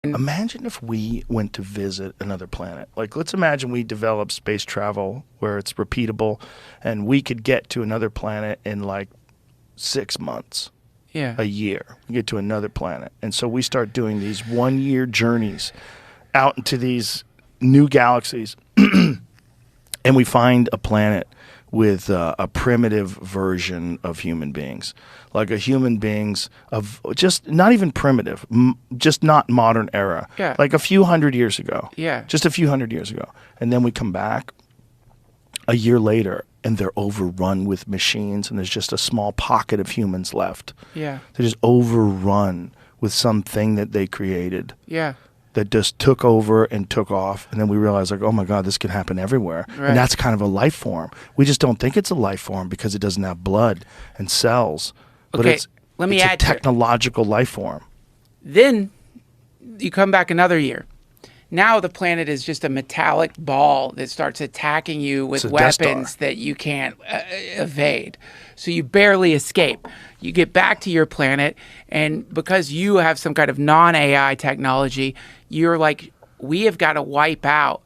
Imagine if we went to visit another planet. Like, let's imagine we develop space travel where it's repeatable and we could get to another planet in like 6 months, a year. We get to another planet. And so we start doing these 1-year journeys out into these new galaxies and we find a planet with a primitive version of human beings, like a human beings of just not even primitive, just not modern era, like a few hundred years ago, just a few hundred years ago. And then we come back a year later and they're overrun with machines and there's just a small pocket of humans left. They're just overrun with something that they created. That just took over and took off, and then we realized, like, oh my God, this could happen everywhere. And that's kind of a life form. We just don't think it's a life form because it doesn't have blood and cells. But it's a technological life form. Then you come back another year. Now the planet is just a metallic ball that starts attacking you with weapons that you can't evade. So you barely escape. You get back to your planet, and because you have some kind of non-AI technology, you're like, we have got to wipe out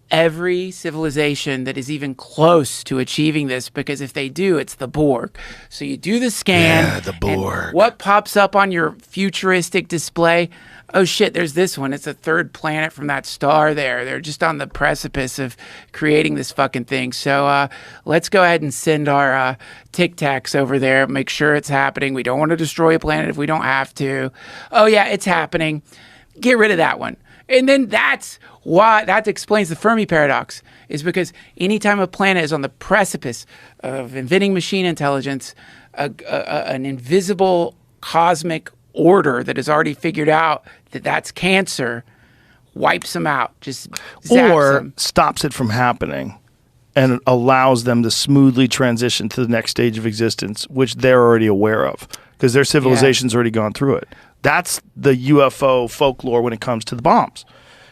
every civilization that is even close to achieving this, because if they do, it's the Borg. So you do the scan. Yeah, the Borg. And what pops up on your futuristic display? Oh shit, there's this one. It's a third planet from that star there. They're just on the precipice of creating this fucking thing. So let's go ahead and send our Tic Tacs over there, make sure it's happening. We don't want to destroy a planet if we don't have to. Oh yeah, it's happening. Get rid of that one. And then that explains the Fermi paradox, is because anytime a planet is on the precipice of inventing machine intelligence, an invisible cosmic order that has already figured out that that's cancer wipes them out, just zaps or them. Stops it from happening and allows them to smoothly transition to the next stage of existence, which they're already aware of because their civilization's already gone through it. That's the UFO folklore when it comes to the bombs,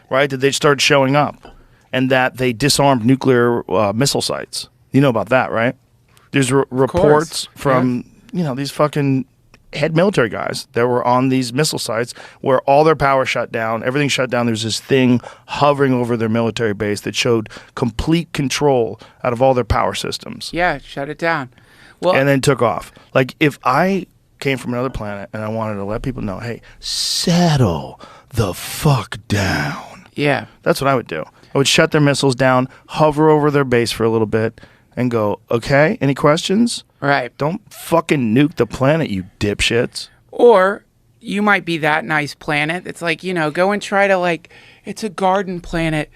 right? That they started showing up and that they disarmed nuclear missile sites. You know about that, right? There's reports from these fucking head military guys that were on these missile sites where all their power shut down, everything shut down. There's this thing hovering over their military base that showed complete control out of all their power systems. Yeah, shut it down. Well, and then took off. Like, if I came from another planet and I wanted to let people know, hey, settle the fuck down. Yeah. That's what I would do. I would shut their missiles down, hover over their base for a little bit, and go, okay, any questions? Right. Don't fucking nuke the planet, you dipshits. Or you might be that nice planet. It's like, go and try to, it's a garden planet,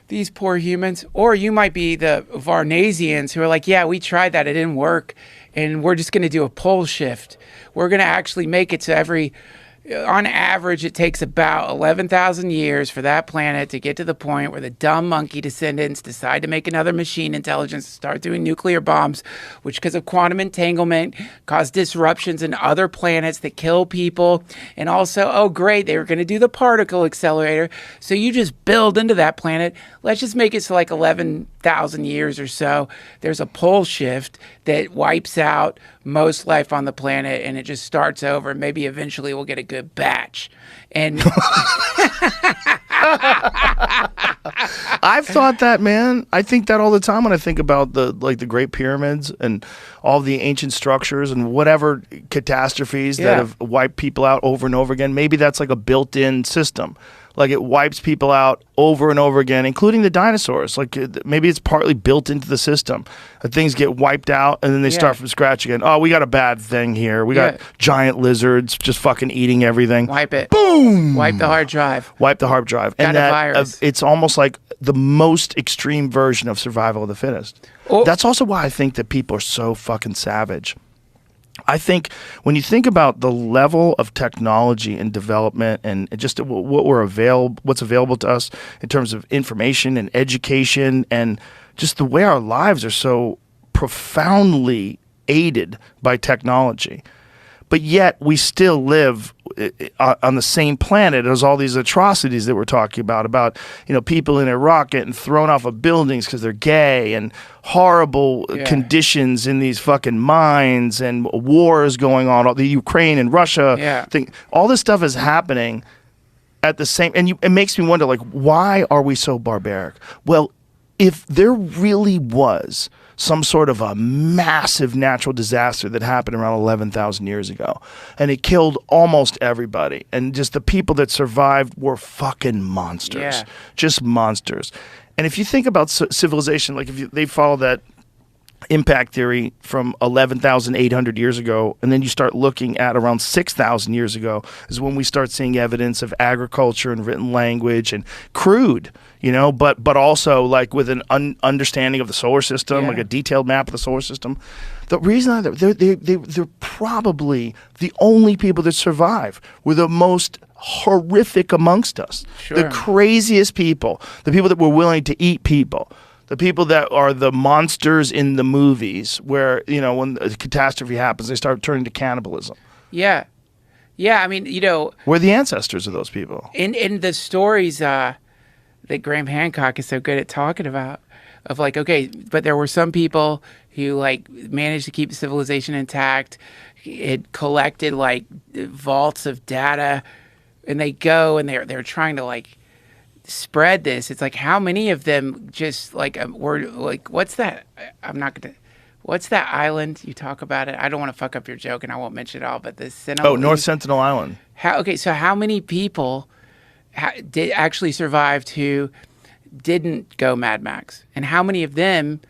these poor humans. Or you might be the Varnasians who are like, yeah, we tried that, it didn't work, and we're just going to do a pole shift. We're going to actually make it so on average, it takes about 11,000 years for that planet to get to the point where the dumb monkey descendants decide to make another machine intelligence, start doing nuclear bombs, which, because of quantum entanglement, cause disruptions in other planets that kill people. And also, oh, great, they were going to do the particle accelerator. So you just build into that planet. Let's just make it so 11,000 years or so, there's a pole shift that wipes out most life on the planet, and it just starts over. Maybe eventually we'll get a good batch. And I've thought that, man. I think that all the time when I think about the Great Pyramids and all the ancient structures and whatever catastrophes that have wiped people out over and over again. Maybe that's like a built-in system. Like, it wipes people out over and over again, including the dinosaurs. Like, maybe it's partly built into the system. Things get wiped out, and then they start from scratch again. Oh, we got a bad thing here. We got giant lizards just fucking eating everything. Wipe it. Boom! Wipe the hard drive. Wipe the hard drive. Got a virus. It's almost like the most extreme version of survival of the fittest. Oh. That's also why I think that people are so fucking savage. I think when you think about the level of technology and development and just what's available to us in terms of information and education and just the way our lives are so profoundly aided by technology, but yet we still live on the same planet as all these atrocities that we're talking about people in Iraq getting thrown off of buildings because they're gay, and horrible conditions in these fucking mines, and wars going on, the Ukraine and Russia thing. All this stuff is happening, at the same, and it makes me wonder, like, why are we so barbaric? Well, if there really was some sort of a massive natural disaster that happened around 11,000 years ago, and it killed almost everybody, and just the people that survived were fucking monsters, just monsters. And if you think about civilization, like if they follow that impact theory from 11,800 years ago, and then you start looking at around 6,000 years ago is when we start seeing evidence of agriculture and written language and crude, but also like with an understanding of the solar system, like a detailed map of the solar system. The reason they're probably the only people that survive were the most horrific amongst us, the craziest people, the people that were willing to eat people. The people that are the monsters in the movies where, when a catastrophe happens, they start turning to cannibalism. Yeah. Yeah, I mean, we're the ancestors of those people. In the stories that Graham Hancock is so good at talking about, of like, okay, but there were some people who like managed to keep civilization intact. It collected like vaults of data, and they go and they're trying to like spread this. It's like, how many of them just like were like, what's that? What's that island you talk about it? I don't want to fuck up your joke, and I won't mention it all. But the Sentinel. Oh, North Sentinel Island. So how many people did actually survived who didn't go Mad Max, and how many of them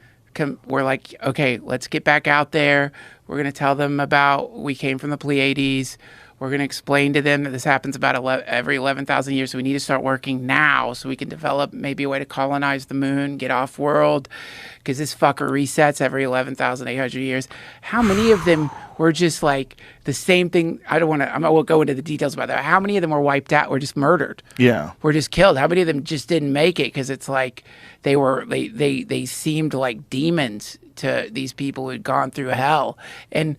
were like, okay, let's get back out there. We're going to tell them about we came from the Pleiades. We're going to explain to them that this happens about every 11,000 years, so we need to start working now so we can develop maybe a way to colonize the moon, get off world, because this fucker resets every 11,800 years. How many of them were just like the same thing? I won't go into the details about that. How many of them were wiped out, were just murdered? Yeah. Were just killed? How many of them just didn't make it because it's like they seemed like demons to these people who had gone through hell? And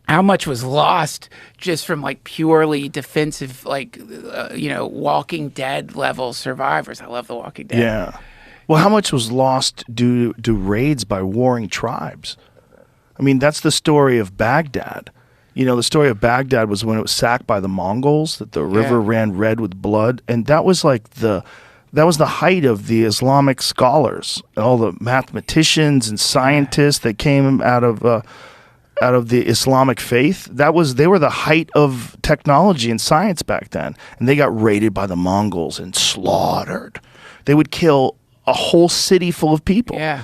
how much was lost just from like purely defensive, like, Walking Dead level survivors? I love The Walking Dead. Yeah. Well, how much was lost due to raids by warring tribes? I mean, that's the story of Baghdad. The story of Baghdad was when it was sacked by the Mongols, that the river ran red with blood. And that was like the height of the Islamic scholars, all the mathematicians and scientists that came out of the Islamic faith. They were the height of technology and science back then, and they got raided by the Mongols and slaughtered. They would kill a whole city full of people. Yeah.